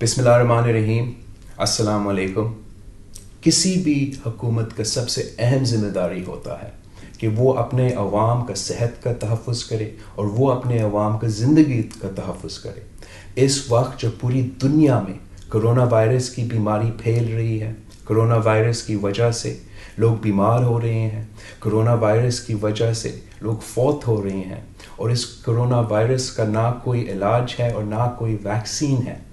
बिस्मिल्लाहिर्रहमानिर्रहीम। अस्सलाम वालेकुम। किसी भी हुकूमत का सबसे अहम ज़िम्मेदारी होता है कि वो अपने अवाम का सेहत का तहफ़्फ़ुज़ करे और वो अपने अवाम का ज़िंदगी का तहफ़्फ़ुज़ करे। इस वक्त जो पूरी दुनिया में कोरोना वायरस की बीमारी फैल रही है, कोरोना वायरस की वजह से लोग बीमार हो रहे हैं, कोरोना वायरस की वजह से लोग फौत हो रहे हैं, और इस कोरोना वायरस का ना कोई इलाज है और ना कोई वैक्सीन है।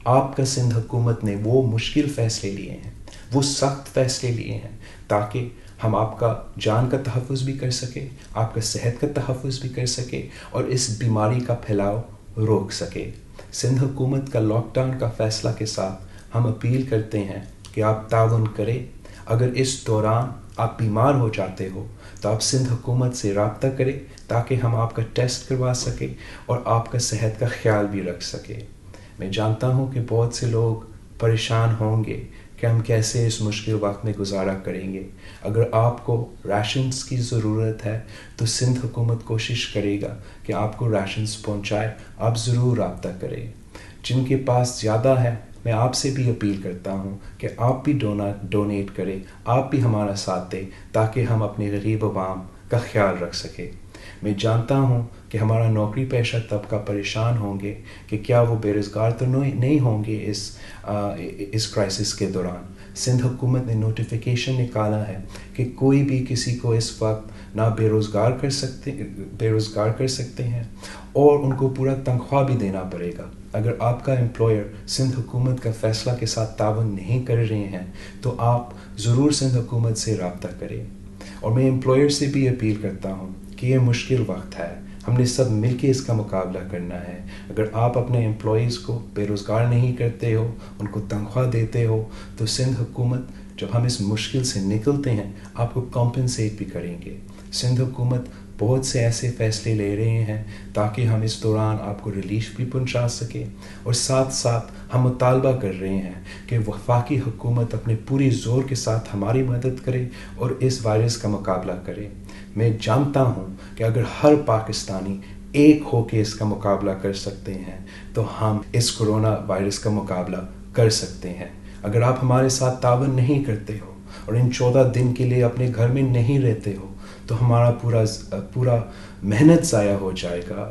आपका सिंध हुकूमत ने वो मुश्किल फ़ैसले लिए हैं, वो सख्त फ़ैसले लिए हैं ताकि हम आपका जान का तहफ़्फ़ुज़ भी कर सके, आपका सेहत का तहफ़्फ़ुज़ भी कर सके और इस बीमारी का फैलाव रोक सके। सिंध हुकूमत का लॉकडाउन का फ़ैसला के साथ हम अपील करते हैं कि आप ताउन करें। अगर इस दौरान आप बीमार हो जाते हो तो आप सिंध हुकूमत से रब्ता करें ताकि हम आपका टेस्ट करवा सकें और आपका सेहत का ख्याल भी रख सकें। मैं जानता हूँ कि बहुत से लोग परेशान होंगे कि हम कैसे इस मुश्किल वक्त में गुजारा करेंगे। अगर आपको राशंस की ज़रूरत है तो सिंध हुकूमत कोशिश करेगा कि आपको राशंस पहुँचाए। आप ज़रूर रब्ता करें। जिनके पास ज़्यादा है, मैं आपसे भी अपील करता हूँ कि आप भी डोनेट करें, आप भी हमारा साथ दें ताकि हम अपने गरीब अवाम का ख्याल रख सकें। मैं जानता हूँ कि हमारा नौकरी पेशा तबका परेशान होंगे कि क्या वो बेरोज़गार तो नहीं होंगे इस क्राइसिस के दौरान। सिंध हुकूमत ने नोटिफिकेशन निकाला है कि कोई भी किसी को इस वक्त ना बेरोज़गार कर सकते हैं और उनको पूरा तनख्वाह भी देना पड़ेगा। अगर आपका एम्प्लॉयर सिंध हुकूमत का फ़ैसला के साथ तावन नहीं कर रहे हैं तो आप ज़रूर सिंध हुकूमत से रब्ता करें। और मैं एम्प्लॉयर से भी अपील करता हूँ कि ये मुश्किल वक्त है, हमने सब मिलके इसका मुकाबला करना है। अगर आप अपने एम्प्लॉइज़ को बेरोज़गार नहीं करते हो, उनको तनख्वाह देते हो, तो सिंध हुकूमत जब हम इस मुश्किल से निकलते हैं आपको कॉम्पनसेट भी करेंगे। सिंध हुकूमत बहुत से ऐसे फ़ैसले ले रहे हैं ताकि हम इस दौरान आपको रिलीफ भी पहुंचा सकें, और साथ साथ हम मुतालबा कर रहे हैं कि वफाकी हुकूमत अपने पूरी ज़ोर के साथ हमारी मदद करे और इस वायरस का मुकाबला करे। मैं जानता हूँ कि अगर हर पाकिस्तानी एक होकर इसका मुकाबला कर सकते हैं तो हम इस कोरोना वायरस का मुकाबला कर सकते हैं। अगर आप हमारे साथ तावन नहीं करते हो और इन 14 दिन के लिए अपने घर में नहीं रहते हो तो हमारा पूरा मेहनत ज़ाया हो जाएगा।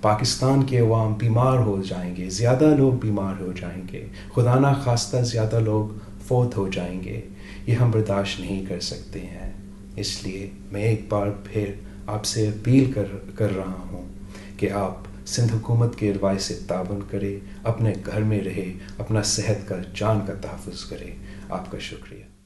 पाकिस्तान के अवाम बीमार हो जाएंगे, ज़्यादा लोग बीमार हो जाएंगे, खुदा ना खास्ता ज़्यादा लोग फौत हो जाएंगे। ये हम बर्दाश्त नहीं कर सकते हैं। इसलिए मैं एक बार फिर आपसे अपील कर रहा हूँ कि आप सिंध हुकूमत के एडवाइस से तावन करें, अपने घर में रहे, अपना सेहत का जान का तहफ़्फ़ुज़ करें। आपका शुक्रिया।